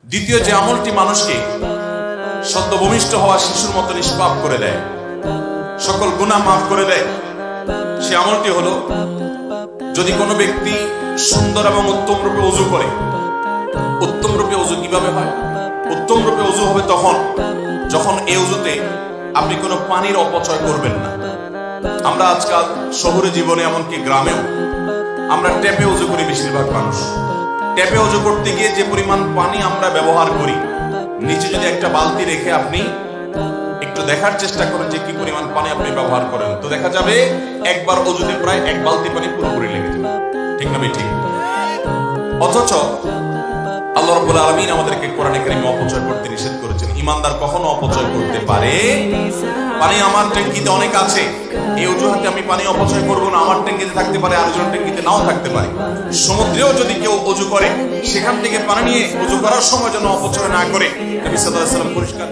দ্বিতীয় যে আমলটি মানুষকে সদ্য ভূমিষ্ঠ হওয়া শিশুর মতো নিষ্পাপ করে দেয়, সকল গুনাহ মাফ করে দেয়, সে আমলটি হলো যদি কোনো ব্যক্তি সুন্দর এবং উত্তম রূপে ওযু করে। উত্তম রূপে ওযু কিভাবে হয়? উত্তম রূপে ওযু হবে তখন যখন এই ওযুতে আপনি কোনো পানির অপচয় করবেন না। আমরা আজকাল শহুরে জীবনে এমনকি গ্রামেও আমরা ট্যাপে ওযু করি। বেশিরভাগ মানুষ ট্যাপে ওযু করতে গিয়ে যে পরিমাণ পানি আমরা ব্যবহার করি, নিচে যদি একটা বালতি রেখে আপনি একটু দেখার চেষ্টা করেন যে কি পরিমাণ পানি আপনি ব্যবহার করেন, তো দেখা যাবে একবার ওযুতে প্রায় এক বালতি পানি পুরোপুরি লেগে যাবে। ঠিক না ঠিক? অথচ আল্লাহ রাব্বুল আলামিন আমাদেরকে কোরআনে কারীমে অপচয় করতে নিষেধ করেছেন। ঈমানদার কখনো অপচয় করতে পারে? পানি আমার ট্যাঙ্কিতে অনেক আছে, এই অজুহাতে আমি পানি অপচয় করব না। আমার ট্যাঙ্কিতে থাকতে পারে, আরেকজনের ট্যাঙ্কিতে নাও থাকতে পারে। সমুদ্রেও যদি কেউ ওযু করে, সেখান থেকে পানি নিয়ে ওযু করার সময় যেন অপচয় না করে। নবী সাল্লাল্লাহু আলাইহি ওয়াসাল্লাম পরিষ্কার